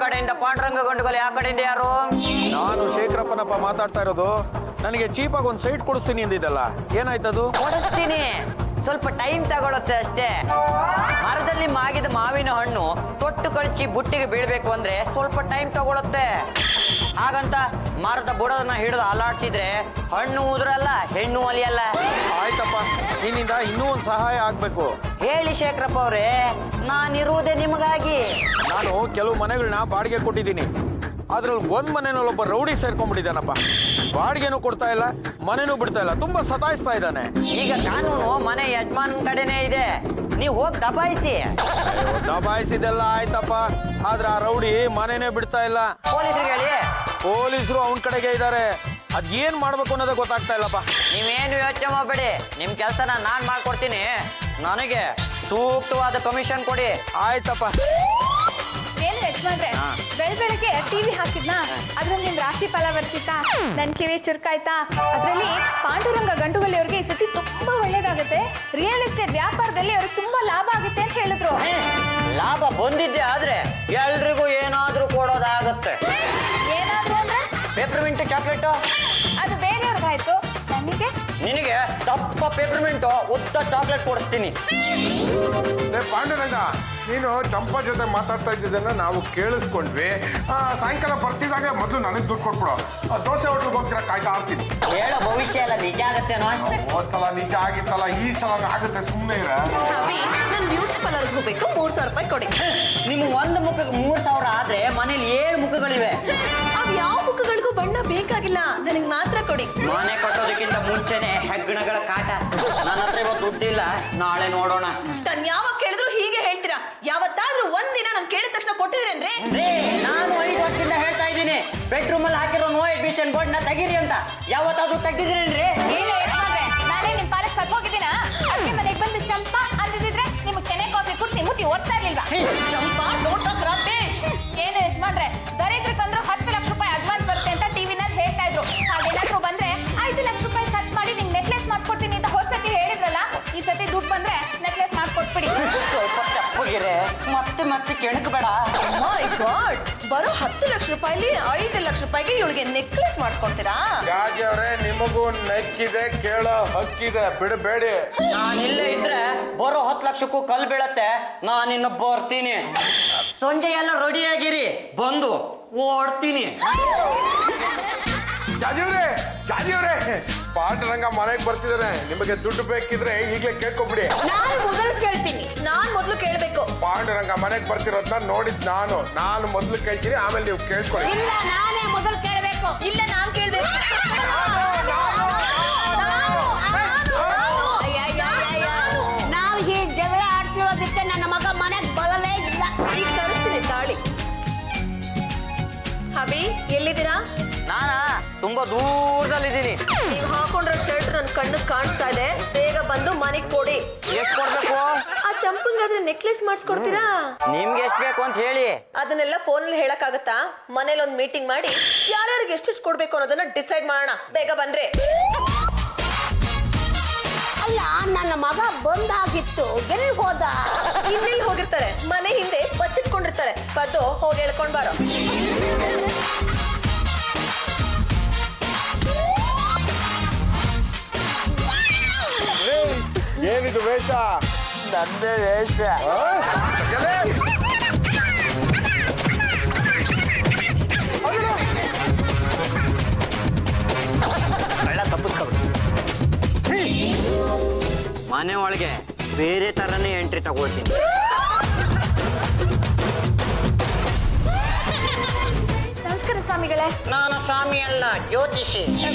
ಕಡೆಯಿಂದ ಪಾಂಡುರಂಗ ಗಂಡುಗಲಿ, ಆ ಕಡೆಯಿಂದ ಯಾರು? ನಾನು ಶೇಖರಪ್ಪನಪ್ಪ ಮಾತಾಡ್ತಾ ಇರೋದು. ನನಗೆ ಚೀಪಾಗಿ ಒಂದು ಸೈಟ್ ಕೊಡಿಸ್ತೀನಿ ಅಂದಿದ್ದಲ್ಲ, ಏನಾಯ್ತದು? ಕೊಡಿಸ್ತೀನಿ, ಸ್ವಲ್ಪ ಟೈಮ್ ತಗೊಳುತ್ತೆ ಅಷ್ಟೇ. ಮರದಲ್ಲಿ ಮಾಗಿದ ಮಾವಿನ ಹಣ್ಣು ತೊಟ್ಟು ಕಳಚಿ ಬುಟ್ಟಿಗೆ ಬೀಳ್ಬೇಕು ಅಂದ್ರೆ ಸ್ವಲ್ಪ ಟೈಮ್ ತಗೊಳುತ್ತೆ. ಹಾಗಂತ ಮರದ ಬುಡದನ್ನ ಹಿಡಿದು ಅಲಾಡ್ಸಿದ್ರೆ ಹಣ್ಣು ಉದುರಲ್ಲ, ಹೆಣ್ಣು ಅಲಿಯಲ್ಲ. ಆಯ್ತಪ್ಪ, ನಿನ್ನಿಂದ ಇನ್ನೂ ಒಂದು ಸಹಾಯ ಆಗ್ಬೇಕು. ಹೇಳಿ ಶೇಖರಪ್ಪ ಅವ್ರೆ, ನಾನಿರುವುದೇ ನಿಮಗಾಗಿ. ನಾನು ಕೆಲವು ಮನೆಗಳನ್ನ ಬಾಡಿಗೆ ಕೊಟ್ಟಿದ್ದೀನಿ. ಅದ್ರಲ್ಲಿ ಒಂದ್ ಮನೆಯಲ್ಲಿ ಒಬ್ಬ ರೌಡಿ ಸೇರ್ಕೊಂಡ್ಬಿಟ್ಟಿದ್ದಾನಪ್ಪ. ಬಾಡಿಗೆನೂ ಕೊಡ್ತಾ ಇಲ್ಲ, ಮನೆನೂ ಬಿಡ್ತಾ ಇಲ್ಲ, ತುಂಬಾ ಸತಾಯಿಸ್ತಾ ಇದ್ದಾನೆ. ಈಗ ಕಾನೂನು ಮನೆ ಯಜಮಾನ್ ಕಡೆನೇ ಇದೆ, ನೀವು ಹೋಗಿ ದಬಾಯಿಸಿ. ದಬಾಯಿಸಿದೆಲ್ಲ ಆಯ್ತಪ್ಪ, ಆದ್ರೆ ಆ ರೌಡಿ ಮನೆನೇ ಬಿಡ್ತಾ ಇಲ್ಲ. ಪೊಲೀಸರಿಗೆ ಹೇಳಿ. ಪೊಲೀಸರು ಅವನ ಕಡೆಗೆ ಇದ್ದಾರೆ. ಅದ್ ಏನ್ ಮಾಡ್ಬೇಕು ಅನ್ನೋದೇ ಗೊತ್ತಾಗ್ತಾ ಇಲ್ಲಪ್ಪ. ನೀವೇನು ಯೋಚನೆ ಮಾಡಬೇಡಿ, ನಿಮ್ ಕೆಲಸನ ನಾನ್ ಮಾಡ್ಕೊಡ್ತೀನಿ. ನನಗೆ ಸೂಕ್ತವಾದ ಕಮಿಷನ್ ಕೊಡಿ. ಆಯ್ತಪ್ಪ. ಏನು ಯಜಮಾನ್ರೆ, ಬೆಳಗ್ಗೆ ಟಿವಿ ಹಾಕಿದ್ನಾ, ಅದ್ರಲ್ಲಿ ನಿಮ್ ರಾಶಿ ಫಲ ಬರ್ತಿತ್ತಾ, ನನ್ ಕಿವಿ ಚುರುಕಾಯ್ತಾ. ಅದ್ರಲ್ಲಿ ಪಾಂಡುರಂಗ ಗಂಡುಗಲಿ ಅವ್ರಿಗೆ ಈ ಸತಿ ತುಂಬಾ ಒಳ್ಳೇದಾಗುತ್ತೆ, ರಿಯಲ್ ಎಸ್ಟೇಟ್ ವ್ಯಾಪಾರದಲ್ಲಿ ಅವ್ರಿಗೆ ತುಂಬಾ ಲಾಭ ಆಗುತ್ತೆ ಅಂತ ಹೇಳಿದ್ರು. ಲಾಭ ಬಂದಿದ್ದೆ ಆದ್ರೆ ಎಲ್ರಿಗೂ ಏನಾದ್ರೂ ಕೊಡೋದಾಗತ್ತೆ. ಏನಾದ್ರು ಅಂದ್ರೆ ಪೇಪರ್ಮಿಂಟ್ ಚಾಕ್ಲೇಟು ಅದು ಬೇರೆಯವ್ರಿಗಾಯ್ತು, ನನಗೆ ನಿನಗೆ ದಪ್ಪ ಪೇಪರ್ಮೆಂಟು ಉದ್ದ ಚಾಕ್ಲೇಟ್ ಕೊಡಿಸ್ತೀನಿ. ಪಾಂಡುರಂಗ, ನೀನು ಚಂಪಾ ಜೊತೆ ಮಾತಾಡ್ತಾ ಇದ್ದಿದ್ದನ್ನ ನಾವು ಕೇಳಿಸ್ಕೊಂಡ್ವಿ. ಸಾಯಂಕಾಲ ಬರ್ತಿದ್ದಾಗ ಮೊದಲು ನನಗೆ ದುಡ್ಡು ಕೊಟ್ಬಿಡು. ದೋಸೆ ಹೋಟ್ಲಿಗೆ ಹೋಗ್ತೀರಾ, ಕಾಯ್ತಾ ಆಡ್ತೀನಿ. ಹೇಳೋ ಭವಿಷ್ಯ ಎಲ್ಲ ನಿಜ ಆಗತ್ತೇನೋ? ಹೋದ್ಸಲ ನಿಜ ಆಗಿತ್ತಲ್ಲ, ಈ ಸಲ ಆಗುತ್ತೆ, ಸುಮ್ಮನೆ ಇರ. ನಾನು ಬ್ಯೂಟಿ ಪಾರ್ಲರ್ಗೆ ಹೋಗ್ಬೇಕು, 3,000 ರೂಪಾಯಿ ಕೊಡಿ. ನಿಮ್ಗೆ ಒಂದು ಮುಖಕ್ಕೆ 3,000 ಆದ್ರೆ ಮನೇಲಿ 7 ಮುಖಗಳಿವೆ. ಅವ್ ಯಾವ ಮುಖಗಳಿಗೂ ಬಣ್ಣ ಬೇಕಾಗಿಲ್ಲ, ನನಗೆ ಮಾತ್ರ ಕೊಡಿ. ಮನೆ ಕಟ್ಟೋದಕ್ಕಿಂತ ಮುಂಚೆನೆ ಹೆಗ್ಗಣಗಳ ಕಾಟ. ನನ್ನ ಹತ್ರ ಇವತ್ತು ದುಡ್ಡಿಲ್ಲ, ನಾಳೆ ನೋಡೋಣ. ನಾನು ಯಾವಾಗ ಕೇಳಿದ್ರು ಹೀಗೆ ಹೇಳ್ತೀರಾ? ಯಾವತ್ತಾದ್ರೂ ಒಂದಿನ ನಾನು ಕೇಳಿದ ತಕ್ಷಣ ಕೊಟ್ಟಿದ್ರೇನ್ರಿ? ನಾನು 5 ವರ್ಷದಿಂದ ಹೇಳ್ತಾ ಇದ್ದೀನಿ, ಬೆಡ್ರೂಮ್ ಅಲ್ಲಿ ಹಾಕಿರೋ ನೋ ಎಡ್ಮಿಷನ್ ಬೋರ್ಡ್ ನ ತೆಗೀರಿ ಅಂತ. ಯಾವತ್ತಾದ್ರೂ ತೆಗ್ದಿದ್ರೇನ್ರಿ? ನಾನೇ ನಿಮ್ ಪಾಲಕ್ ಸತ್ ಹೋಗಿದ್ದೀನ? ಅಡ್ಗೆ ಮನೆಗೆ ಬಂದು ಚಂಪಾ ಅಂದಿದ್ರೆ ನಿಮ್ಗೆ ಕೆನೆ ಕಾಫಿ ಕುಡಿಸಿ ಮುತ್ತಿ ಒರ್ಸ್ತಾ ಇರ್ಲಿಲ್ವಾ? ಚಂಪಾ ಡೋಂಟ್ ಟಾಕ್ ರಬೇಶ್. ಏನು ಯಜಮಾನ್ರೆ, ದರಿದ್ರಕ್ಕಂದ್ರು 10 ಲಕ್ಷ ರೂಪಾಯಿ ಅಡ್ವಾನ್ಸ್ ಬರುತ್ತೆ ಅಂತ ಟಿವಿನಲ್ಲಿ ಹೇಳ್ತಾ ಇದ್ರು. ಹಾಗೇನಾದ್ರೂ ಬಂದ್ರೆ 5 ಲಕ್ಷ ರೂಪಾಯಿ ಖರ್ಚು ಮಾಡಿ ನಿಮ್ಗೆ ನೆಕ್ಲೆಸ್ ಮಾಡಿಸ್ಕೊಡ್ತೀನಿ ಅಂತ ಹೋದ್ಸತಿ ಹೇಳಿದ್ರಲ್ಲ, ಈ ಸತಿ ದುಡ್ಡು ಬಂದ್ರೆ ನೆಕ್ಲೆಸ್ ಮಾಡಿಸ್ಕೊಟ್ಬಿಡಿ. ಸ್ವಲ್ಪ ತಪ್ಪಗಿರೆ, ಮತ್ತೆ ಕೆಣಕಬೇಡ. ಮೈ ಗಾಡ್, ಬರೋ 10 ಲಕ್ಷ ರೂಪಾಯಿಲಿ 5 ಲಕ್ಷ ರೂಪಾಯಿಗೆ ಇವಳಿಗೆ ನೆಕ್ಲೆಸ್ ಮಾಡಿಸ್ಕೊಡ್ತೀರಾ? ಜಾಜಿ ಅವರೇ, ನಿಮಗೂ ನೆಕ್ಕಿದೆ, ಕೇಳೋ ಹಕ್ಕಿದೆ, ಬಿಡಬೇಡಿ. ನಾನಿಲ್ಲೇ ಇದ್ರೆ ಬರೋ 10 ಲಕ್ಷಕ್ಕೂ ಕಲ್ ಬೀಳತ್ತೆ. ನಾನಿನ್ನು ಬರ್ತೀನಿ. ಸಂಜೆ ಎಲ್ಲ ರೆಡಿ ಆಗಿರಿ, ಬಂದು ಓಡ್ತೀನಿ. ಜಾಜಿ ಅವರೇ, ಪಾಂಡುರಂಗ ಮನೆಗೆ ಬರ್ತಿದಾರೆ. ನಿಮಗೆ ದುಡ್ಡು ಬೇಕಿದ್ರೆ ಈಗಲೇ ಕೇಳ್ಕೊಬಿಡಿ. ನಾನ್ ಮೊದಲು ಕೇಳ್ಬೇಕು. ಪಾಂಡುರಂಗ ಮನೆಗೆ ಬರ್ತಿರೋದನ್ನ ನೋಡಿದ್ ನಾನು ಮೊದಲು ಕೇಳ್ತೀನಿ, ಆಮೇಲೆ ನೀವು ಕೇಳ್ಕೊಳ್ಳಿ. ಇಲ್ಲ, ನಾನೇ ಮೊದಲು ಕೇಳ್ಬೇಕು. ಇಲ್ಲ, ನಾನ್ ಕೇಳ್ಬೇಕು. ನಾವು ಹೀಗೆ ಜಗಳ ಆಡ್ತಿರೋದಕ್ಕೆ ನನ್ನ ಮಗ ಮನೆಗೆ ಬರಲೇ ಇಲ್ಲ. ಈಗ ಕರೆಸ್ತೀನಿ ತಾಳಿ. ಹಬಿ, ಎಲ್ಲಿದ್ದೀರಾ? ನಾನಾ ತುಂಬಾ ದೂರದಲ್ಲಿದ್ದೀನಿ. ನೀವು ಹಾಕೊಂಡಿರೋ ಶರ್ಟ್ ನನ್ನ ಕಣ್ಣಿಗೆ ಕಾಣಿಸ್ತಾ ಇದೆ. ಬೇಗ ಬಂದು ಮನೆಗೆ ಕೊಡಿ. ಎಷ್ಟು ಕೊಡ್ಬೇಕು? ಆ ಚಂಪಂಗಾದ್ರೆ ನೆಕ್ಲೆಸ್ ಮಾಡಿಸ್ಕೊಡ್ತೀರಾ? ನಿಮ್ಗೆ ಎಷ್ಟು ಬೇಕು ಅಂತ ಹೇಳಿ. ಅದನ್ನೆಲ್ಲ ಫೋನಲ್ಲಿ ಹೇಳಕ್ಕಾಗತ್ತಾ? ಮನೇಲಿ ಒಂದು ಮೀಟಿಂಗ್ ಮಾಡಿ ಯಾರ್ಯಾರಿಗೆ ಎಷ್ಟೆಷ್ಟು ಕೊಡ್ಬೇಕು ಅನ್ನೋದನ್ನ ಡಿಸೈಡ್ ಮಾಡೋಣ. ಬೇಗ ಬನ್ರಿ. ಅಲ್ಲ, ನನ್ನ ಮಗ ಬಂದಾಗಿತ್ತು, ಎಲ್ಲಿ ಹೋದ? ಇನ್ನೆಲ್ಲಿ ಹೋಗಿರ್ತಾರೆ? ಮನೆ ಹಿಂದೆ ಬಚ್ಚಿಟ್ಕೊಂಡಿರ್ತಾರೆ. ಬದ್ದು ಹೋಗಿ ಹೇಳ್ಕೊಂಡ್ ಬಾರೋ. ಏನಿದು ವೇಷ? ನಂದೇ ವೇಷ. ಎಲ್ಲ ತಪ್ಪಿಸ್ಕೊಬಿಡಿ. ಮನೆ ಒಳಗೆ ಬೇರೆ ತರನೇ ಎಂಟ್ರಿ ತಗೊಳ್ತೀನಿ. ನಮಸ್ಕಾರ ಸ್ವಾಮಿಗಳೇ. ನಾನು ಸ್ವಾಮಿ ಅಲ್ಲ, ಜ್ಯೋತಿಷಿ.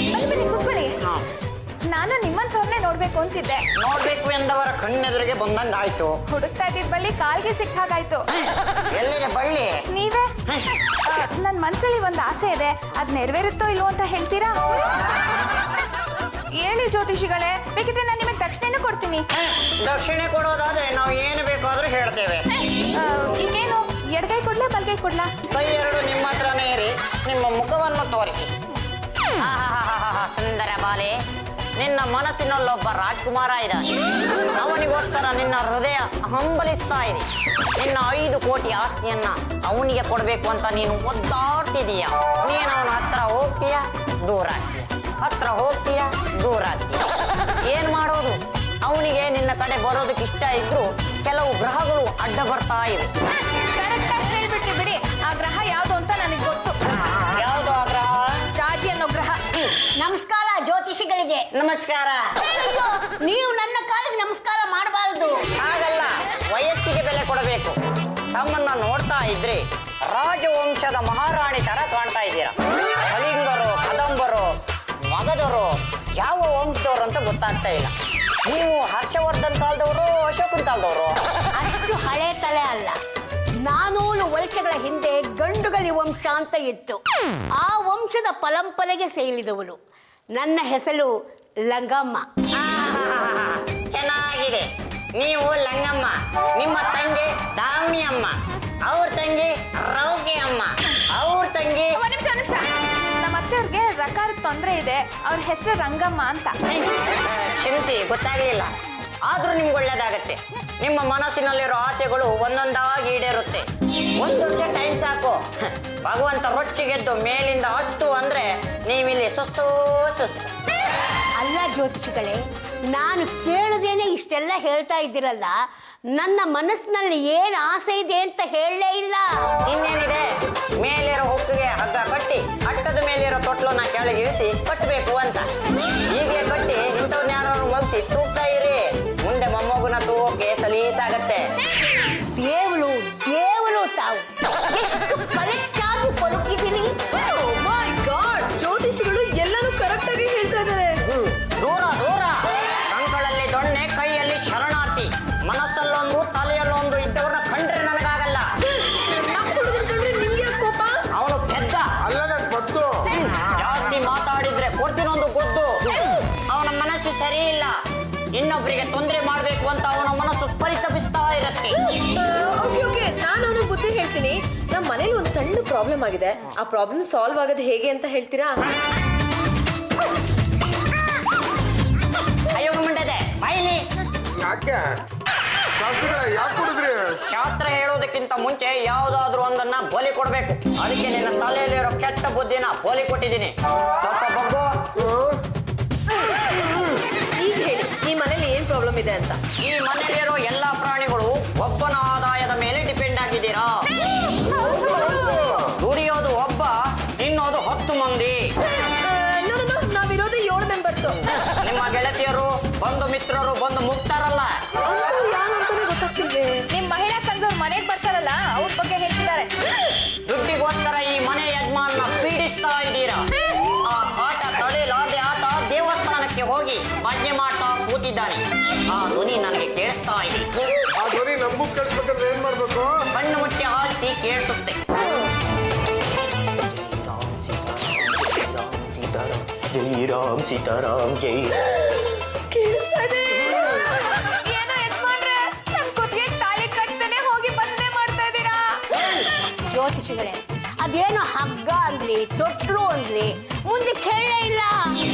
ಬನ್ನಿ ಕೂತ್ಕೊಳ್ಳಿ. ನಾನು ನಿಮ್ಮಂಥವ್ರನ್ನೇ ನೋಡ್ಬೇಕು ಅಂತಿದ್ದೆ. ನೋಡ್ಬೇಕು ಎಂದವರ ಕಣ್ಣೆದುರಿಗೆ ಬಂದಂಗ ಆಯ್ತು. ಹುಡುಕ್ತಾ ಇದ್ದಿದ್ ಬಳ್ಳಿ ಕಾಲ್ಗೆ ಸಿಕ್ಕ ಹಾಗಾಯ್ತು. ಎಲ್ಲಿದೆ ಬಳ್ಳಿ? ನೀವೇ. ನನ್ನ ಮನ್ಸಲ್ಲಿ ಒಂದು ಆಸೆ ಇದೆ, ಅದ್ ನೆರವೇರುತ್ತೋ ಇಲ್ವೋ ಅಂತ ಹೇಳ್ತೀರಾ? ಹೇಳಿ ಜ್ಯೋತಿಷಿಗಳೇ, ಬೇಕಿದ್ರೆ ನಾನು ನಿಮಗೆ ದಕ್ಷಿಣೆನೂ ಕೊಡ್ತೀನಿ. ದಕ್ಷಿಣೆ ಕೊಡೋದಾದ್ರೆ ನಾವು ಏನು ಬೇಕಾದ್ರೂ ಹೇಳ್ತೇವೆ. ಈಗೇನು, ಎಡಗೈ ಕೊಡ್ಲಾ ಬಲ್ಗೈ ಕೊಡ್ಲಾ? ಕೈ ಎರಡು ನಿಮ್ಮ ಹತ್ರನೇ ಇರಿ, ನಿಮ್ಮ ಮುಖವನ್ನು ತೋರಿಸಿ. ಸುಂದರ ಬಾಲೆ, ನಿನ್ನ ಮನಸ್ಸಿನಲ್ಲೊಬ್ಬ ರಾಜ್ಕುಮಾರ ಇದ್ದಾನೆ. ಅವನಿಗೋಸ್ಕರ ನಿನ್ನ ಹೃದಯ ಹಂಬಲಿಸ್ತಾ ಇದೆ. ನಿನ್ನ 5 ಕೋಟಿ ಆಸ್ತಿಯನ್ನ ಅವನಿಗೆ ಕೊಡಬೇಕು ಅಂತ ನೀನು ಒದ್ದಾಡ್ತಿದೀಯ. ನೀನು ಅವನ ಹತ್ರ ಹೋಗ್ತೀಯ, ದೂರ ಆಗ್ತೀಯ, ಹತ್ರ ಹೋಗ್ತೀಯ, ದೂರ ಆಗ್ತೀಯ. ಏನ್ ಮಾಡೋದು? ಅವನಿಗೆ ನಿನ್ನ ಕಡೆ ಬರೋದಕ್ಕೆ ಇಷ್ಟ ಇದ್ರು ಕೆಲವು ಗ್ರಹಗಳು ಅಡ್ಡ ಬರ್ತಾ ಇವೆ. ಕರೆಕ್ಟಾಗಿ ಹೇಳ್ಬಿಟ್ರಿ ಬಿಡಿ. ಆ ಗ್ರಹ ಯಾವ್ದು ಅಂತ ನನಗೆ ಗೊತ್ತು. ಯಾವುದು ಆ ಗ್ರಹ? ಜಾಜಿ ಅನ್ನೋ ಗ್ರಹ. ನಮಸ್ಕಾರ ಜ್ಯೋತಿಷಿಗಳಿಗೆ. ನಮಸ್ಕಾರ. ನೀವು ನನ್ನ ಕಾಲಿಗೆ ನಮಸ್ಕಾರ ಮಾಡಬಾರದು. ಹಾಗಲ್ಲ, ವಯಸ್ಸಿಗೆ ಬೆಲೆ ಕೊಡಬೇಕು. ತಮ್ಮನ್ನ ನೋಡ್ತಾ ಇದ್ರೆ ರಾಜವಂಶದ ಮಹಾರಾಣಿ ತರ ಕಾಣ್ತಾ ಇದ್ದೀರಾ. ಕಳಿಂಗರು, ಕದಂಬರು, ಮಗಧರು, ಯಾವ ವಂಶದವರು ಅಂತ ಗೊತ್ತಾಗ್ತಾ ಇಲ್ಲ. ನೀವು ಹರ್ಷವರ್ಧನ್ ಕಾಲದವರು, ಅಶೋಕನ್ ಕಾಲದವರು? ಅಷ್ಟು ಹಳೆ ತಲೆ ಅಲ್ಲ. 400 ವರ್ಷಗಳ ಹಿಂದೆ ಗಂಡುಗಲಿ ವಂಶ ಅಂತ ಇತ್ತು. ಆ ವಂಶದ ಪರಂಪರೆಗೆ ಸೇರಿದವಳು. ನನ್ನ ಹೆಸರು ಲಂಗಮ್ಮ. ಚೆನ್ನಾಗಿದೆ. ನೀವು ಲಂಗಮ್ಮ, ನಿಮ್ಮ ತಂಗಿ ದಾವಣಿ ಅಮ್ಮ, ಅವ್ರ ತಂಗಿ ರೌಕೆ ಅಮ್ಮ, ಅವ್ರ ತಂಗಿ ಒಂದ್ ನಿಮಿಷ. ನಮ್ಮ ಅತ್ತೆಯವ್ರಿಗೆ ರಕಾರಕ್ಕೆ ತೊಂದರೆ ಇದೆ. ಅವ್ರ ಹೆಸರು ರಂಗಮ್ಮ ಅಂತ. ಕ್ಷಮಿಸಿ, ಗೊತ್ತಾಗ್ಲಿಲ್ಲ. ಆದ್ರೂ ನಿಮ್ಗೆ ಒಳ್ಳೇದಾಗತ್ತೆ. ನಿಮ್ಮ ಮನಸ್ಸಿನಲ್ಲಿರೋ ಆಸೆಗಳು ಒಂದೊಂದಾಗಿ ಈಡೇರುತ್ತೆ. 1 ವರ್ಷ ಟೈಮ್ ಸಾಕು. ಭಗವಂತ ರೊಚ್ಚಿಗೆದ್ದು ಮೇಲಿಂದ ಅಷ್ಟು ಅಂದ್ರೆ ನೀವಿಲ್ಲಿ ಸುಸ್ತು. ಅಲ್ಲ ಜ್ಯೋತಿಷಿಗಳೇ, ನಾನು ಕೇಳದೇನೆ ಇಷ್ಟೆಲ್ಲ ಹೇಳ್ತಾ ಇದ್ದೀರಲ್ಲ. ನನ್ನ ಮನಸ್ಸಿನಲ್ಲಿ ಏನು ಆಸೆ ಇದೆ ಅಂತ ಹೇಳಲೇ ಇಲ್ಲ. ಇನ್ನೇನಿದೆ, ಮೇಲಿರೋ ಹುಕ್ಕಿಗೆ ಹಗ್ಗ ಕಟ್ಟಿ ಅಟ್ಟದ ಮೇಲಿರೋ ತೊಟ್ಲನ್ನ ಕೆಳಗಿಳಿಸಿ ಕಟ್ಟಬೇಕು ಅಂತ. ಹೀಗೆ ಕಟ್ಟಿ ಇಂಥವ್ಯಾರು ಮಗ್ಸಿ ತೂಗ್ತಾ ಇರಿ. ಮುಂದೆ ಮೊಮ್ಮಗುನ ತೂಗೋಕೆ ಸಲೀಸಾಗತ್ತೆ. ದೇವರು ತಾವು ಎಷ್ಟು ಕರೆಕ್ಟ್ ಆಗಿ ಪಲುಕಿದ್ದೀನಿ. ಮೈ ಗಾಡ್, ಜ್ಯೋತಿಷಿಗಳು ಎಲ್ಲನೂ ಕರೆಕ್ಟ್ ಆಗಿ ಹೇಳ್ತಾ ಇದ್ದಾರೆ. ದೂರ ದೂರ. ಕಂಕಳಲ್ಲಿ ದೊಣ್ಣೆ, ಕೈಯಲ್ಲಿ ಶರಣಾರ್ಥಿ, ಮನಸ್ಸಲ್ಲೊಂದು ತಲೆಯಲ್ಲೊಂದು ಇದ್ದವ್ರನ್ನ ಕಂಡ್ರೆ ನನಗಾಗಲ್ಲ. ನಮ್ಮ ಹುಡುಗನ ಕಂಡ್ರೆ ನಿಮ್ಗೆ ಯಾಕ್ ಕೋಪ? ಅವನು ಪೆದ್ದ. ಅಲ್ಲದ ಗೊತ್ತು. ಜಾಸ್ತಿ ಮಾತಾಡಿದ್ರೆ ಕೊಡ್ತೀನೊಂದು ಗೊತ್ತು. ಅವನ ಮನಸ್ಸು ಸರಿ ಇಲ್ಲ. ಇನ್ನೊಬ್ಬರಿಗೆ ತೊಂದರೆ ಮಾಡ್ಬೇಕು ಅಂತ ಅವನ ಮನಸ್ಸು ಪರಿತಪಿಸ್ತಾ ಇರತ್ತೆ. ಓಕೆ, ನಾನು ಅವನಿಗೆ ಬುದ್ಧಿ ಹೇಳ್ತೀನಿ. ನಮ್ಮ ಮನೇಲಿ ಒಂದು ಸಣ್ಣ ಪ್ರಾಬ್ಲಮ್ ಆಗಿದೆ. ಆ ಪ್ರಾಬ್ಲಮ್ ಸಾಲ್ವ್ ಆಗೋದು ಹೇಗೆ ಅಂತ ಹೇಳ್ತೀರಾ? ಅಯ್ಯೋ ಮುಂಡೆದೆ ಬಾಯಿಲಿ. ಯಾಕೆ ಶಾಸ್ತ್ರಿಗಳೇ ಯಾಕೆ ಕುಡಿದ್ರಿ? ಶಾಸ್ತ್ರ ಹೇಳೋದಕ್ಕಿಂತ ಮುಂಚೆ ಯಾವುದಾದ್ರೂ ಒಂದನ್ನ ಬಲಿ ಕೊಡ್ಬೇಕು. ಅದಕ್ಕೆ ನಿನ್ನ ತಲೆಯಲ್ಲಿರೋ ಕೆಟ್ಟ ಬುದ್ಧಿನ ಬಲಿ ಕೊಟ್ಟಿದ್ದೀನಿ. ಸ್ವಲ್ಪ ಬಗ್ಗು. ಈಗ ಹೇಳಿ, ಈ ಮನೇಲಿ ಏನ್ ಪ್ರಾಬ್ಲಮ್ ಇದೆ ಅಂತ. ಈ ಮನೆಯಲ್ಲಿರೋ ಎಲ್ಲಾ ಪ್ರಾಣಿಗಳು ಒಬ್ಬನ ಆದಾಯದ ಮೇಲೆ ಡಿಪೆಂಡ್ ಆಗಿದ್ದೀರಾ. ದುಡಿಯೋದು ಒಬ್ಬ, ತಿನ್ನೋದು 10 ಮಂದಿ. ನಾವಿರೋದು 7 ಮೆಂಬರ್ಸ್. ನಿಮ್ಮ ಗೆಳತಿಯರು, ಬಂಧು ಮಿತ್ರರು ಬಂದು ಮುಗ್ತಾರಲ್ಲ. ಅಂತೂ ಯಾರು ಅಂತಾನೆ ಗೊತ್ತಾಗ್ತಿಲ್ವೇ? ನಿಮ್ ಮಹಿಳಾ ಸಂಘದವ್ರು ಮನೆಗೆ ಬರ್ತಾರಲ್ಲ, ಅವ್ರ ಬಗ್ಗೆ ಹೇಳ್ತಿದ್ದಾರೆ. ದುಡ್ಡಿಗೋಸ್ಕರ ಈ ಮನೆ ಯಜಮಾನ ಪೀಡಿಸ್ತಾ ಇದ್ದೀರಾ. ಆ ಆಟ ತಡೆಯಲಾದೆ ಆತ ದೇವಸ್ಥಾನಕ್ಕೆ ಹೋಗಿ ಭಜನೆ ಮಾಡ್ತಾ ಕೂತಿದ್ದಾನೆ. ಆ ಧ್ವನಿ ನನಗೆ ಕೇಳಿಸ್ತಾ ಇದೆ. ಆ ಧ್ವನಿ ನಮಗೂ ಕೇಳಿಸ್ಬೇಕಾದ್ರೆ ಏನ್ ಮಾಡ್ಬೇಕು? ಕಣ್ಣು ಮುಚ್ಚಿ ಆಲಿಸಿ ಕೇಳಿಸುತ್ತೆ. ಜೈ ರಾಮ್ ಸೀತಾರಾಮ್ ಜೈ. ಕೇಳಿಸ್ತಾ ಇದೆ. ಏನೋ ಯಜಮಾನ್ರೆ, ನಮ್ ಕುತ್ತಿಗೆ ತಾಳಿ ಕಟ್ತಾನೆ ಹೋಗಿ ಭಜನೆ ಮಾಡ್ತಾ ಇದ್ದೀರಾ. ಜ್ಯೋತಿಷಿಗಳೇ, ಅದೇನೋ ಹಗ್ಗ ಅಂದ್ರಿ, ತೊಟ್ಲು ಅಂದ್ರಿ, ಮುಂದೆ ಕೇಳೇ ಇಲ್ಲ.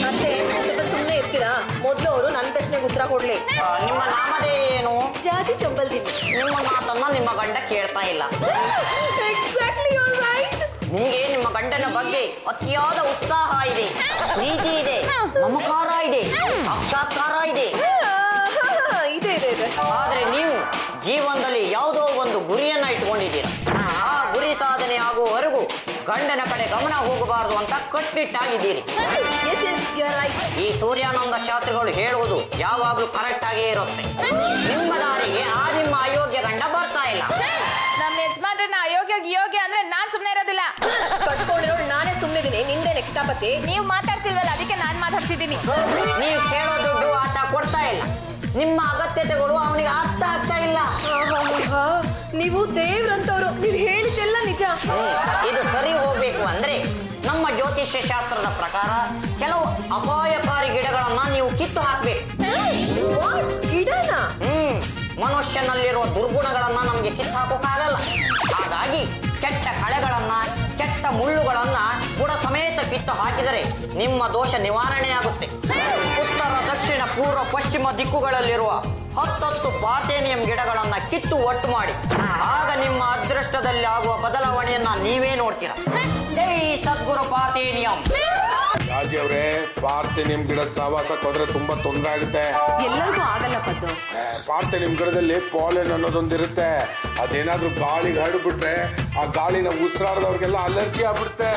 ಮತ್ತೆ ಸ್ವಲ್ಪ ಸುಮ್ಮನೆ ಇರ್ತೀರಾ? ಮೊದಲು ಅವರು ನನ್ನ ಪ್ರಶ್ನೆಗೆ ಉತ್ತರ ಕೊಡ್ಲಿ. ನಿಮ್ಮ ನಾಮಧೇನು? ಜಾಜಿ ಚಂಬಲ್ದಿನಿ. ನಿಮ್ಮ ಮಾತನ್ನ ನಿಮ್ಮ ಗಂಡ ಕೇಳ್ತಾ ಇಲ್ಲ. Exactly, you are right. ನಿಮಗೆ ನಿಮ್ಮ ಗಂಡನ ಬಗ್ಗೆ ಅತಿಯಾದ ಉತ್ಸಾಹ ಇದೆ, ಪ್ರೀತಿ ಇದೆ, ಮಮಕಾರ ಇದೆ, ಸಾಕ್ಷಾತ್ಕಾರ ಇದೆ. ಇದೆ ಇದೆ ಇದೆ. ಆದ್ರೆ ನೀವು ಜೀವನದಲ್ಲಿ ಯಾವುದೋ ಒಂದು ಗುರಿಯನ್ನ ಇಟ್ಕೊಂಡಿದ್ದೀರಾ. ಆ ಗುರಿ ಸಾಧನೆ ಆಗುವವರೆಗೂ ಗಂಡನ ಕಡೆ ಗಮನ ಹೋಗಬಾರದು ಅಂತ ಕಟ್ಟಿಟ್ಟಾಗಿದ್ದೀರಿ. Yes yes, you are right. ಈ ಸೂರ್ಯಾನಂದ ಶಾಸ್ತ್ರಿಗಳು ಹೇಳುವುದು ಯಾವಾಗ್ಲೂ ಕರೆಕ್ಟ್ ಆಗೇ ಇರುತ್ತೆ. ನಿಮ್ಮ ದಾರಿಗೆ ಆ ನಿಮ್ಮ ಅಯೋಗ್ಯ ಗಂಡ ಬರ್ತಾ ಇಲ್ಲ. ನಮ್ಮ ಯಜಮಾನ್ರನ್ನ ಅಯೋಗ್ಯ ಅಂದ್ರೆ ನಾನ್ ಸುಮ್ನೆ ಇರೋದಿಲ್ಲ. ಕಟ್ಕೊಂಡಿರೋಳು ನಾನೇ ಸುಮ್ಮನಿದ್ದೀನಿ, ನಿಂದೇನೆ ಕಿತಾಪತಿ. ನೀವು ಮಾತಾಡ್ತಿಲ್ವಲ್ಲ, ಅದಕ್ಕೆ ನಾನ್ ಮಾತಾಡ್ತಿದ್ದೀನಿ. ನೀವು ಕೇಳೋ ದುಡ್ಡು ಆತ ಕೊಡ್ತಾ ಇಲ್ಲ. ನಿಮ್ಮ ಅಗತ್ಯತೆಗಳು ಅವನಿಗೆ ಅರ್ಥ ಆಗ್ತಾ ಇಲ್ಲ. ನೀವು ದೇವ್ರಂತವ್ರು, ನೀವು ಹೇಳಿದ್ದೆಲ್ಲ ನಿಜ. ಇದು ಸರಿ ಹೋಗ್ಬೇಕು ಅಂದ್ರೆ ನಮ್ಮ ಜ್ಯೋತಿಷ್ಯ ಶಾಸ್ತ್ರದ ಪ್ರಕಾರ ಕೆಲವು ಅಪಾಯಕಾರಿ ಗಿಡಗಳನ್ನ ನೀವು ಕಿತ್ತು ಹಾಕ್ಬೇಕು. ಗಿಡನ? ಮನುಷ್ಯನಲ್ಲಿರುವ ದುರ್ಗುಣಗಳನ್ನ ನಮ್ಗೆ ಕಿತ್ತು ಹಾಕೋಕ್ಕಾಗಲ್ಲ. ಹಾಗಾಗಿ ಕೆಟ್ಟ ಕಳೆಗಳನ್ನ, ಕೆಟ್ಟ ಮುಳ್ಳುಗಳನ್ನ ಬುಡ ಸಮೇತ ಕಿತ್ತು ಹಾಕಿದರೆ ನಿಮ್ಮ ದೋಷ ನಿವಾರಣೆಯಾಗುತ್ತೆ. ಉತ್ತರ ಪೂರ್ವ ಪಶ್ಚಿಮ ದಿಕ್ಕುಗಳಲ್ಲಿರುವ 10 ಪಾರ್ಥೇನಿಯಂ ಗಿಡಗಳನ್ನ ಕಿತ್ತು ಒಟ್ಟು ಮಾಡಿ ಆಗ ನಿಮ್ಮ ಅದೃಷ್ಟದಲ್ಲಿ ಆಗುವ ಬದಲಾವಣೆಯನ್ನ ನೀವೇ ನೋಡ್ತೀರಾ. ಜೈ ಸದ್ಗುರು ಪಾರ್ಥೇನಿಯಂ. ರಾಜಿ ಅವರೇ, ಪಾರ್ಥೇನಿಯಂ ಗಿಡದ ಸಹವಾಸಕ್ಕೆ ಹೋದ್ರೆ ತುಂಬಾ ತೊಂದರೆ ಆಗುತ್ತೆ. ಎಲ್ಲರಿಗೂ ಆಗಲ್ಲ ಪದ್ದು. ಪಾರ್ಥೇನಿಯಂ ಗಿಡದಲ್ಲಿ ಪಾಲೆನ್ ಅನ್ನೋದೊಂದಿರುತ್ತೆ. ಅದೇನಾದ್ರೂ ಗಾಳಿಗೆ ಹರಡ್ಬಿಟ್ರೆ ಆ ಗಾಳಿನ ಉಸಿರಾಡದವ್ರಿಗೆಲ್ಲ ಅಲರ್ಜಿ ಆಗ್ಬಿಡುತ್ತೆ.